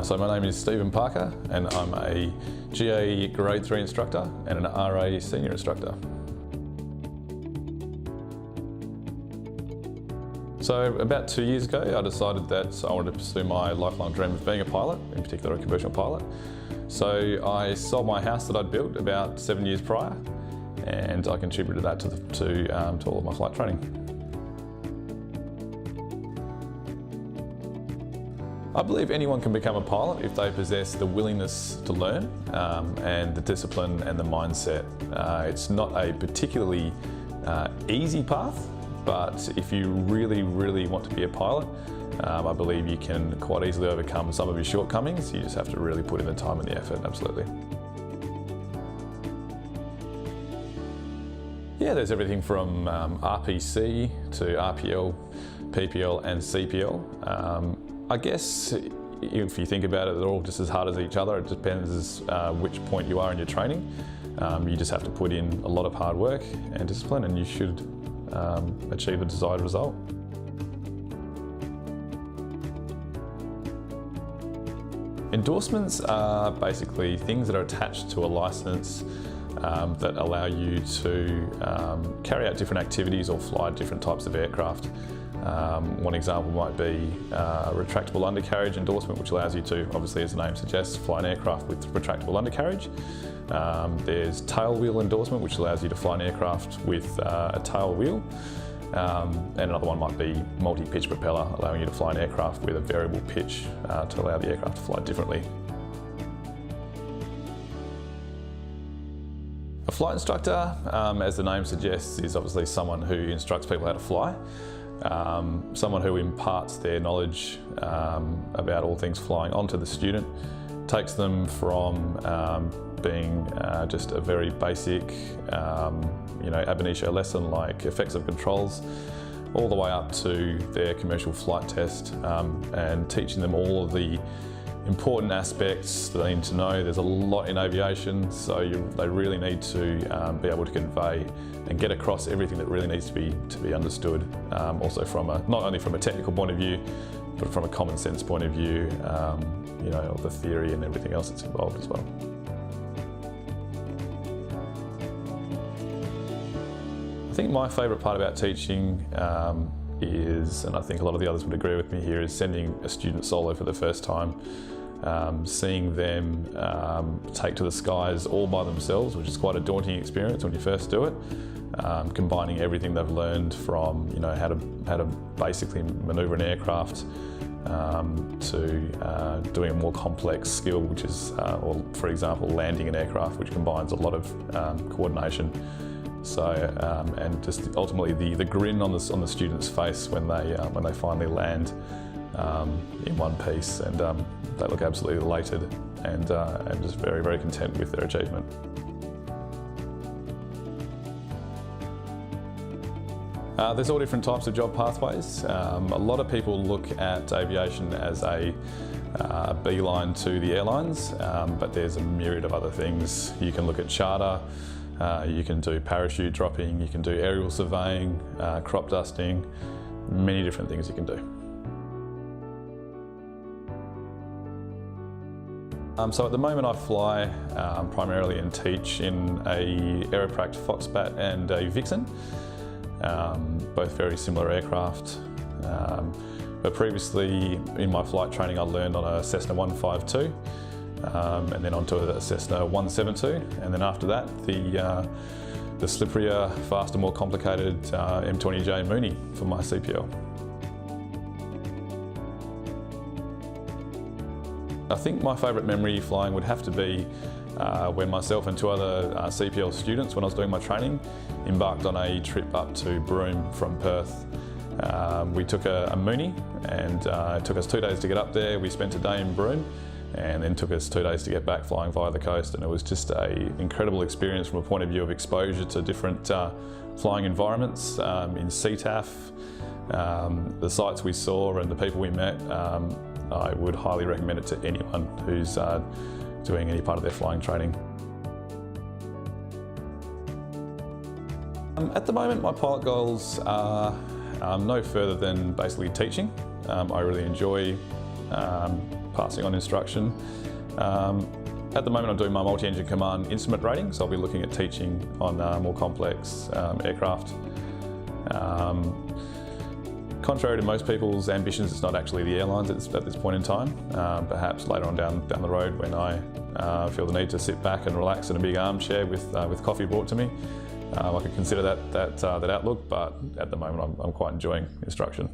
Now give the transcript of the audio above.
So my name is Stephen Parker and I'm a GA Grade 3 instructor and an RA Senior Instructor. So about 2 years ago I decided that I wanted to pursue my lifelong dream of being a pilot, in particular a commercial pilot. So I sold my house that I'd built about 7 years prior and I contributed that to all of my flight training. I believe anyone can become a pilot if they possess the willingness to learn and the discipline and the mindset. It's not a particularly easy path, but if you really want to be a pilot, I believe you can quite easily overcome some of your shortcomings. You just have to really put in the time and the effort, absolutely. Yeah, there's everything from RPC to RPL, PPL and CPL. I guess if you think about it, they're all just as hard as each other. It depends which point you are in your training. You just have to put in a lot of hard work and discipline and you should achieve the desired result. Endorsements are basically things that are attached to a license that allow you to carry out different activities or fly different types of aircraft. One example might be a retractable undercarriage endorsement, which allows you to, obviously as the name suggests, fly an aircraft with retractable undercarriage. There's tail wheel endorsement, which allows you to fly an aircraft with a tail wheel. And another one might be multi-pitch propeller, allowing you to fly an aircraft with a variable pitch to allow the aircraft to fly differently. A flight instructor, as the name suggests, is obviously someone who instructs people how to fly. Someone who imparts their knowledge about all things flying onto the student, takes them from being just a very basic ab initio lesson like effects of controls, all the way up to their commercial flight test and teaching them all of the important aspects that they need to know. There's a lot in aviation, so they really need to be able to convey and get across everything that really needs to be understood. Also from not only from a technical point of view, but from a common sense point of view, of the theory and everything else that's involved as well. I think my favourite part about teaching is, and I think a lot of the others would agree with me here, is sending a student solo for the first time. Seeing them take to the skies all by themselves, which is quite a daunting experience when you first do it. Combining everything they've learned from how to basically manoeuvre an aircraft to doing a more complex skill, which is, or for example, landing an aircraft, which combines a lot of coordination. So, and just ultimately the grin on the student's face when they finally land in one piece, and they look absolutely elated and just very content with their achievement. There's all different types of job pathways. A lot of people look at aviation as a beeline to the airlines, but there's a myriad of other things. You can look at charter, you can do parachute dropping, you can do aerial surveying, crop dusting, many different things you can do. So at the moment I fly primarily and teach in a Aeropract Foxbat and a Vixen, both very similar aircraft. But previously in my flight training I learned on a Cessna 152 and then onto a Cessna 172, and then after that the slipperier, faster, more complicated M20J Mooney for my CPL. I think my favourite memory flying would have to be when myself and two other CPL students, when I was doing my training, embarked on a trip up to Broome from Perth. We took a Mooney and it took us 2 days to get up there. We spent a day in Broome and then took us 2 days to get back flying via the coast, and it was just an incredible experience from a point of view of exposure to different flying environments in CTAF, the sights we saw and the people we met. I would highly recommend it to anyone who's doing any part of their flying training. At the moment, my pilot goals are no further than basically teaching. I really enjoy passing on instruction. At the moment I'm doing my multi-engine command instrument rating, so I'll be looking at teaching on more complex aircraft. Contrary to most people's ambitions, it's not actually the airlines at this point in time. Perhaps later on down the road when I feel the need to sit back and relax in a big armchair with coffee brought to me, I could consider that outlook, but at the moment I'm quite enjoying instruction.